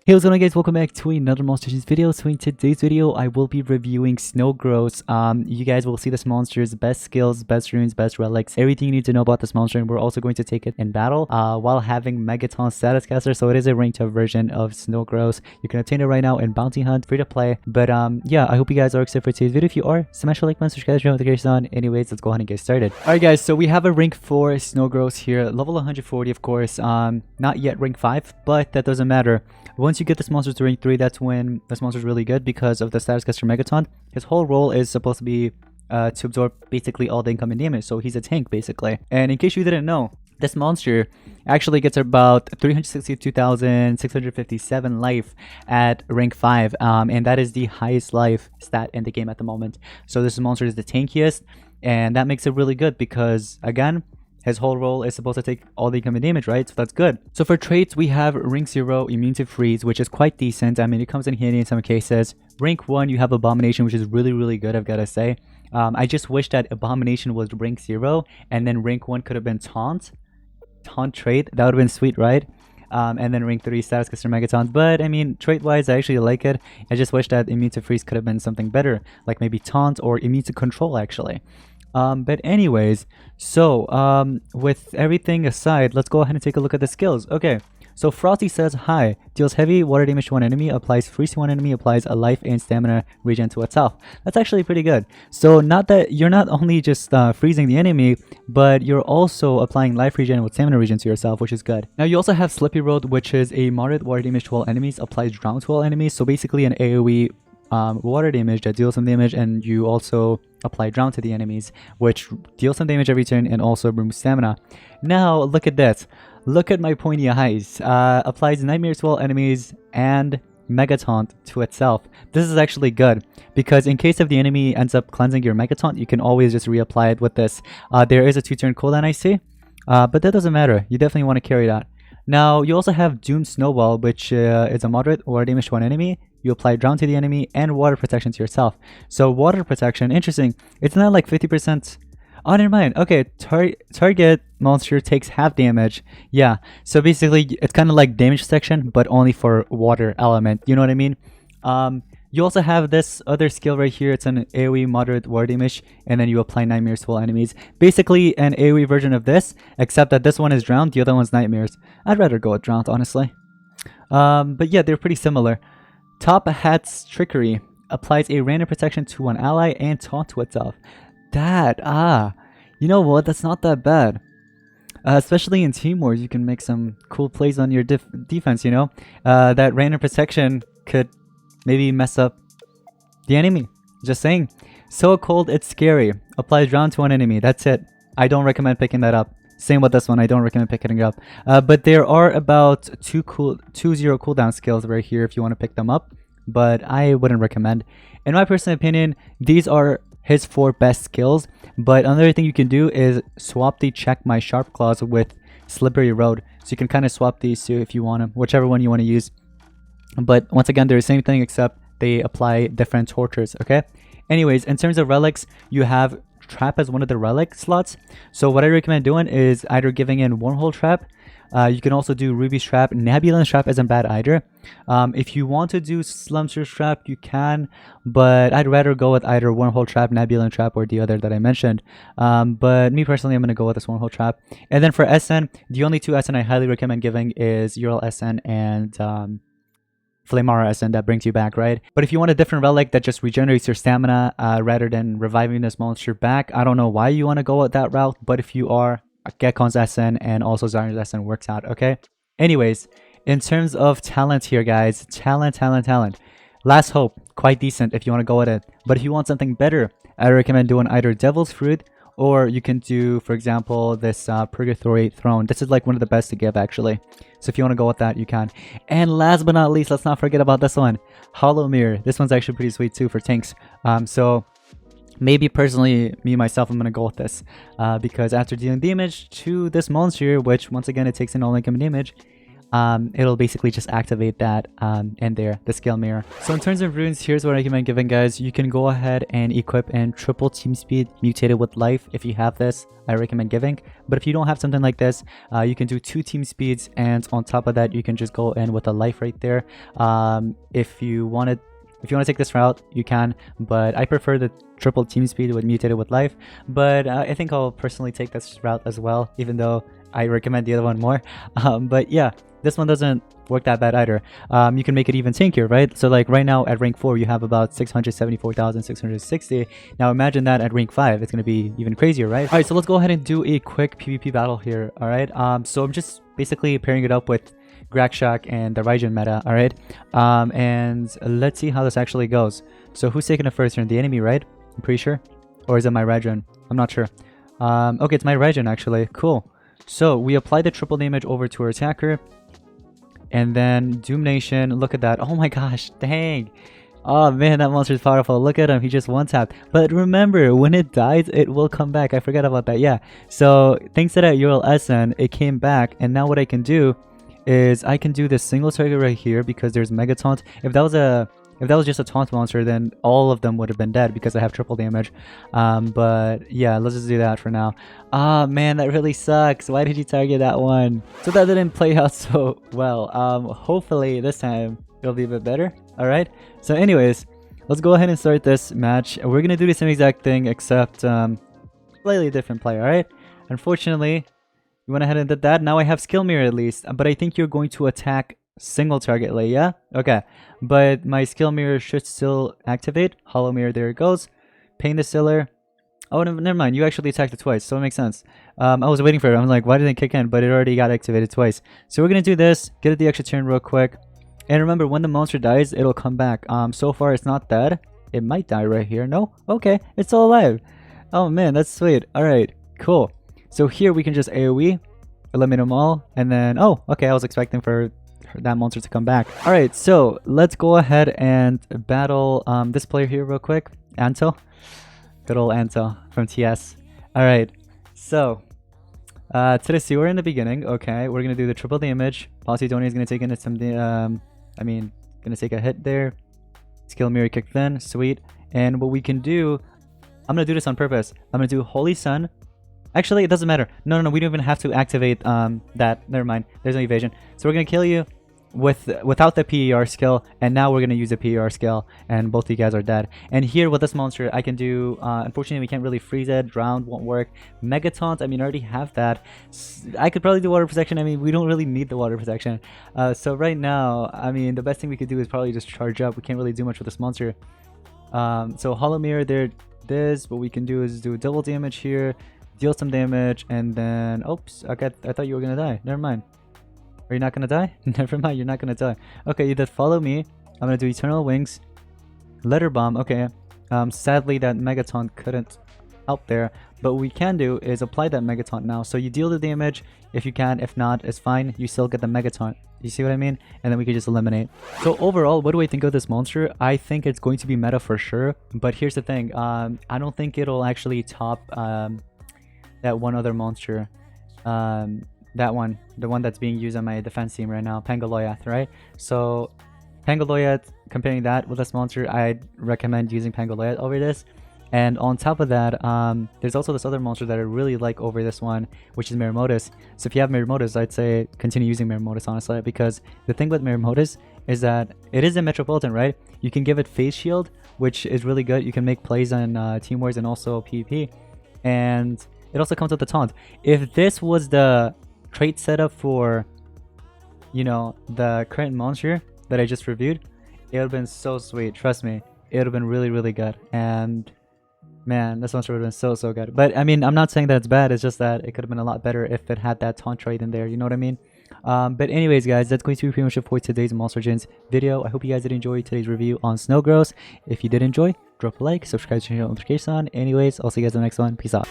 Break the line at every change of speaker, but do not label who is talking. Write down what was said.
Hey, what's going on guys, welcome back to another Monster Machines video. So in today's video I will be reviewing Snowgross. You guys will see this monster's best skills, best runes, best relics, everything you need to know about this monster, and we're also going to take it in battle while having Megaton status caster. So it is a ranked up version of Snowgross. You can obtain it right now in Bounty Hunt, free to play. But yeah, I hope you guys are excited for today's video. If you are, smash the like button, subscribe, turn notifications on. Anyways, let's go ahead and get started. Alright guys, so we have a rank 4 Snowgross here, level 140 of course, not yet rank 5, but that doesn't matter. Once you get this monster to rank 3, that's when this monster is really good because of the status caster Megaton. His whole role is supposed to be to absorb basically all the incoming damage, so he's a tank basically. And in case you didn't know, this monster actually gets about 362,657 life at rank 5, and that is the highest life stat in the game at the moment. So this monster is the tankiest, and that makes it really good because, again, his whole role is supposed to take all the incoming damage, right? So that's good. So for traits, we have rank 0, immune to freeze, which is quite decent. I mean, it comes in handy in some cases. Rank 1, you have abomination, which is really good, I've got to say. I just wish that abomination was rank 0, and then rank 1 could have been taunt trait. That would have been sweet, right? And then rank 3 status caster Megaton. But I mean, trait wise, I actually like it. I just wish that immune to freeze could have been something better, like maybe taunt or immune to control actually. But anyways, so with everything aside, let's go ahead and take a look at the skills. Okay, so Frosty says hi, deals heavy water damage to one enemy, applies freeze to one enemy, applies a life and stamina regen to itself. That's actually pretty good. So not that you're not only just freezing the enemy, but you're also applying life regen with stamina regen to yourself, which is good. Now you also have Slippy Road, which is a moderate water damage to all enemies, applies drown to all enemies, so basically an AoE water damage that deals some damage, and you also apply drown to the enemies, which deals some damage every turn and also removes stamina. Now look at this, look at my pointy eyes. Applies nightmares to all enemies and Megataunt to itself. This is actually good because in case if the enemy ends up cleansing your Megataunt, you can always just reapply it with this. There is a 2-turn cooldown I see, but that doesn't matter. You definitely want to carry that. Now you also have Doom Snowball, which is a moderate water damage to one enemy. You apply drown to the enemy and water protection to yourself. So water protection, interesting. It's not like 50%. Oh, never mind. Okay, target monster takes half damage. Yeah, so basically it's kind of like damage protection, but only for water element. You know what I mean? You also have this other skill right here. It's an AoE moderate water damage, and then you apply nightmares to all enemies. Basically an AoE version of this, except that this one is drowned, the other one's nightmares. I'd rather go with drowned, honestly. But yeah, they're pretty similar. Top Hat's Trickery applies a random protection to one ally and taunt to itself. That, you know what? That's not that bad. Especially in Team Wars, you can make some cool plays on your defense, you know? That random protection could maybe mess up the enemy. Just saying. So cold, it's scary. Applies drown to one enemy. That's it. I don't recommend picking that up. Same with this one, I don't recommend picking it up. But there are about 2 0 cooldown skills right here if you want to pick them up, but I wouldn't recommend. In my personal opinion, these are his 4 best skills, but another thing you can do is swap the Check My Sharp Claws with Slippery Road. So you can kind of swap these two if you want them, whichever one you want to use. But once again, they're the same thing except they apply different tortures, okay? Anyways, in terms of relics, you have Trap as one of the relic slots. So what I recommend doing is either giving in Wormhole Trap. You can also do Ruby's Trap. Nebula's Trap isn't bad either. If you want to do Slumster's Trap, you can, but I'd rather go with either Wormhole Trap, Nebula Trap, or the other that I mentioned. But me personally, I'm going to go with this Wormhole Trap. And then for SN, the only 2 SN I highly recommend giving is Ural SN and Flamara SN that brings you back, right? But if you want a different relic that just regenerates your stamina rather than reviving this monster back, I don't know why you want to go with that route, but if you are, Gekkon's SN and also Zarya's SN works out, okay? Anyways, in terms of talent here, guys, talent. Last Hope, quite decent if you want to go with it. But if you want something better, I recommend doing either Devil's Fruit, or you can do, for example, this Purgatory Throne. This is like one of the best to give, actually. So if you want to go with that, you can. And last but not least, let's not forget about this one. Hollow Mirror. This one's actually pretty sweet too for tanks. So maybe personally, me myself, I'm going to go with this. Because after dealing damage to this monster, which once again, it takes in all incoming damage, it'll basically just activate that in there, the skill mirror. So in terms of runes, here's what I recommend giving, guys. You can go ahead and equip in triple team speed mutated with life. If you have this, I recommend giving. But if you don't have something like this, you can do 2 team speeds, and on top of that, you can just go in with a life right there. If you want to take this route, you can, but I prefer the triple team speed with mutated with life. But I think I'll personally take this route as well, even though I recommend the other one more. But yeah, this one doesn't work that bad either. You can make it even tankier, right? So like right now at rank 4, you have about 674,660. Now imagine that at rank 5, it's going to be even crazier, right? All right, so let's go ahead and do a quick PvP battle here, all right? So I'm just basically pairing it up with Grakshock and the Raijin meta, all right? And let's see how this actually goes. So who's taking it first here? The enemy, right? I'm pretty sure. Or is it my Raijin? I'm not sure. Okay, it's my Raijin actually. Cool. So we apply the triple damage over to our attacker. And then Doom Nation, look at that. Oh my gosh, dang. Oh man, that monster is powerful. Look at him, he just one-tapped. But remember, when it dies, it will come back. I forgot about that, yeah. So thanks to that URL SN, it came back. And now what I can do is I can do this single target right here because there's Mega Taunt. If that was just a taunt monster, then all of them would have been dead because I have triple damage. But yeah, let's just do that for now. Ah, man, that really sucks. Why did you target that one? So that didn't play out so well. Hopefully this time it'll be a bit better. All right. So anyways, let's go ahead and start this match. We're going to do the same exact thing except slightly different play. All right. Unfortunately, we went ahead and did that. Now I have skill mirror at least, but I think you're going to attack single target lay, yeah? Okay, but my skill mirror should still activate. Hollow mirror, there it goes. Pain Distiller. Oh, never mind. You actually attacked it twice, so it makes sense. I was waiting for it. I'm like, why didn't it kick in? But it already got activated twice. So we're gonna do this, get it the extra turn real quick. And remember, when the monster dies, it'll come back. So far it's not dead. It might die right here. No? Okay, it's still alive. Oh man, that's sweet. Alright, cool. So here we can just AoE, eliminate them all, and then, oh, okay, I was expecting for that monster to come back. All right, so let's go ahead and battle this player here real quick. Anto. Good old Anto from TS. All right, so to the sewer in the beginning, okay, we're going to do the triple damage. Poseidon is going to take in some, going to take a hit there. Skill mirror kicked in, sweet. And what we can do, I'm going to do this on purpose. I'm going to do Holy Sun. Actually, it doesn't matter. No, we don't even have to activate that. Never mind. There's no evasion. So we're going to kill you without the PER skill, and now we're going to use the PER skill, and both of you guys are dead. And here with this monster, I can do, unfortunately, we can't really freeze it. Drown won't work. Mega Taunt, I mean, I already have that. I could probably do water protection. I mean, we don't really need the water protection. So right now, I mean, the best thing we could do is probably just charge up. We can't really do much with this monster. So Hollow Mirror, there it is. What we can do is do double damage here. Deal some damage, and then oops, I thought you were gonna die. Never mind. Are you not gonna die? Never mind, you're not gonna die. Okay, you did follow me. I'm gonna do Eternal Wings, Letter Bomb. Okay, sadly that Megaton couldn't help there, but what we can do is apply that Megaton now. So you deal the damage if you can. If not, it's fine. You still get the Megaton. You see what I mean? And then we can just eliminate. So overall, what do I think of this monster? I think it's going to be meta for sure. But here's the thing. I don't think it'll actually top that one other monster, that one, the one that's being used on my defense team right now, Pangaloyath, right? So Pangaloyath, comparing that with this monster, I'd recommend using Pangaloyath over this. And on top of that, there's also this other monster that I really like over this one, which is Miramotus. So if you have Miramotus, I'd say continue using Miramotus, honestly, because the thing with Miramotus is that it is a Metropolitan, right? You can give it Phase Shield, which is really good. You can make plays on Team Wars and also PvP. And it also comes with the taunt. If this was the trait setup for, you know, the current monster that I just reviewed, it would have been so sweet. Trust me, it would have been really, really good. And man, this monster would have been so good. But I mean, I'm not saying that it's bad. It's just that it could have been a lot better if it had that taunt trait in there. You know what I mean? But anyways, guys, that's going to be pretty much it for today's Monster Gens video. I hope you guys did enjoy today's review on Snowgross. If you did enjoy, drop a like, subscribe to the channel, notification on. Anyways, I'll see you guys in the next one. Peace out.